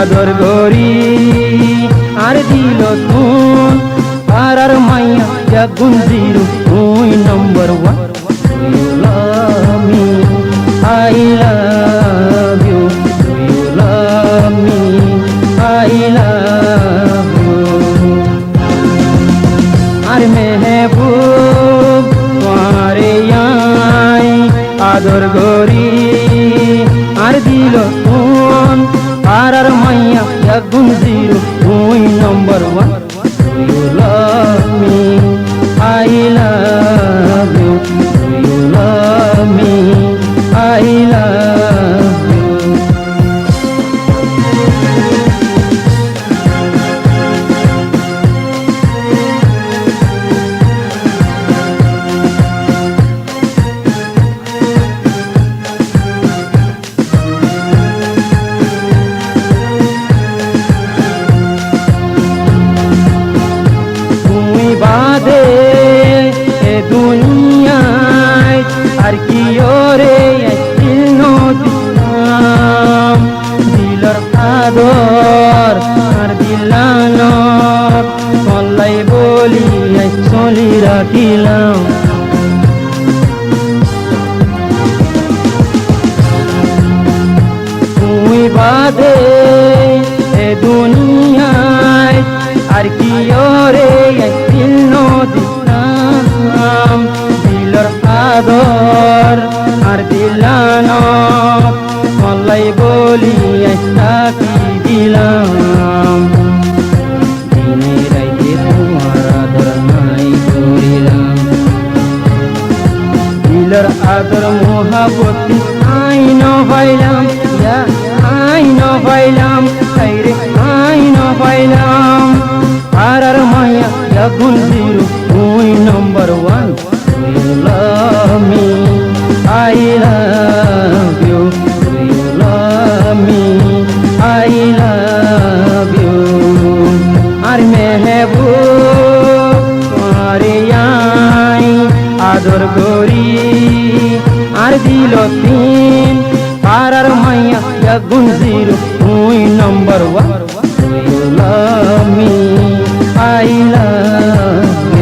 আদর গরি আর দিল তুন আর মাইয়া জাগুন জিরো তুই number one you love me I love you you love me I love you আর মেহবুব তোমারে আই আদর গরি আর দিল তুন আর মাইয়া জাগুন জিরো তুই number one you love me I love you you love me I love you বাদে এ দুনিয়ায় আর কি ওরে দিল নদিলাম দিলর আদর আর দিলানো কল্লাই বলি চলি রাখিলাম তুই বাদে এ দুনিয়ায় আর কি ওরে দিল নদিলাম দিলর আদর আর দিলানো কল্লাই বলি তাকি দিলাম দিনে রাইতে তোমার আদর নাই করিলাম দিলর আদর মোহাবতি আইন পাইলাম আইন পাইলাম তাইরে আইন পাইলাম আর মায়া জাগুন জিরো তুই number one you love me I love you you love me I love you আর মেহবুব তোমারে আই আদর গরি আর দিল তিন আর মাইয়া জাগুন জিরো তুই number one you love me I love you.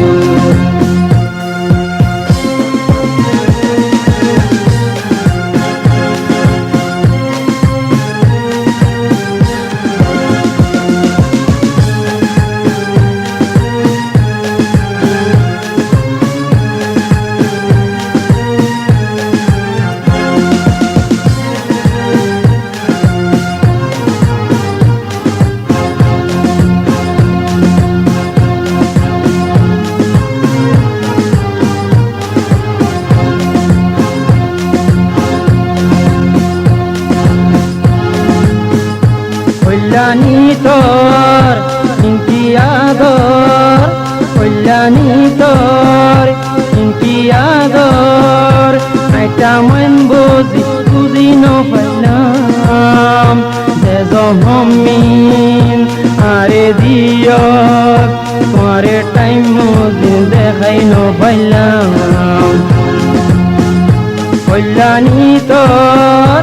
Kalyani তোর ইনকি আদর কল্যাণী তোর ইনকি আদর আইটা মন বুঝি বুঝি নপাইলাম যে জহমিন আরে দিয় তোমারে টাইম দিন দেখাই নপাইলাম কল্যাণী তোর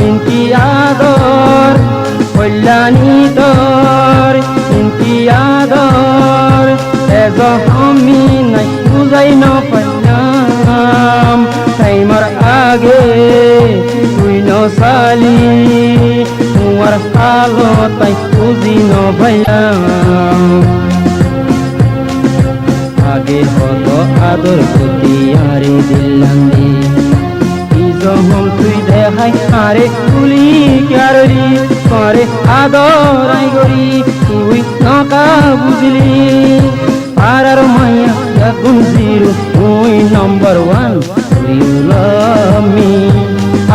ইনকি আদর কল্যাণী তোর ইনকি আদর এজো আমি নাই বুঝাই নপাইলাম টাইমার আগে তুই নসালি তোমার আলো তাই বুঝি নপাইলাম আগে কত আদর করতে আরে দিলাম যখন তুই দেখাই আরে তুলি ক্যারি করে আদর আই করি তুই নকা বুঝলি আর মাইয়া জাগুন জিরো তুই number one you love me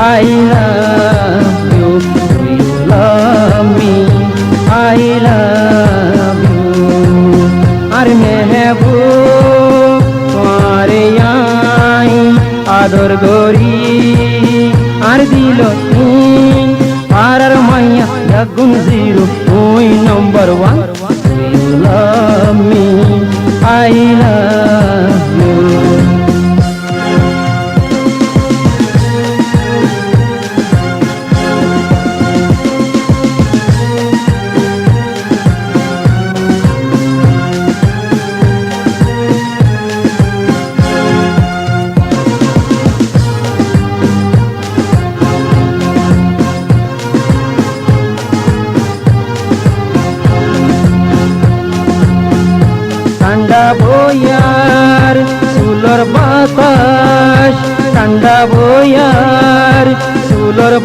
I love you you love me I love you আর মেহবুব তোমারে আই আদর গরি আর দিল তিন আর মাইয়া জাগুন জিরো তুই number one you love me I love you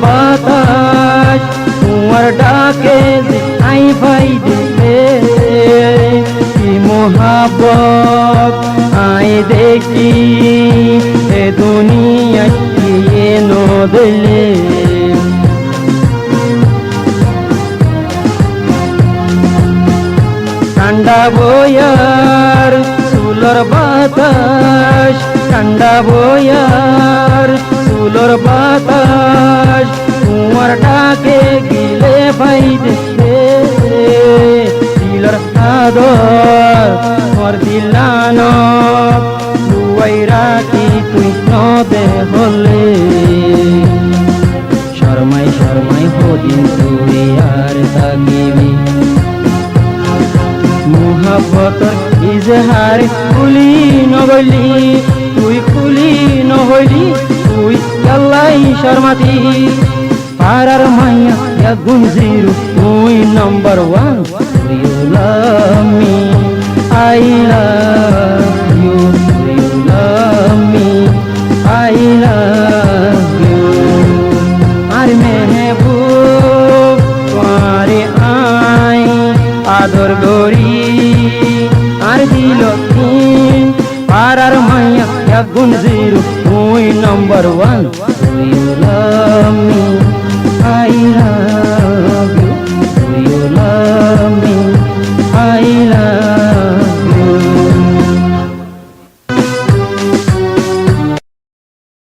বাতাস তোমার ডাকে যে আই ভাই দিতে কি মোহাব্বত আই দেখি এ দুনিয়া কি নদলে ঠান্ডা বয়ার সুলর বাতাস ঠান্ডা বয়ার সুলর বাতাস তোমার ডাকে গিলে ভাই দেখে দিলর আদর মোর দিলান লুয়াই রাখি তুই নদে হলে শর্মাই শর্মাই হদিন তুই আর থাকিবি মোহাব্বতর ইজহার খুলি নগলি তুই খুলি নহলি তুই আল্লাই শর্মাতি পারার মাইয়া ইয়া গুনজিরু তুই number 1 you love me I love you you love me I love you আর মেহবুব তোমারে আই আদর গরি আর দিল তিন পারার মাইয়া ইয়া গুনজিরু তুই নাম্বার 1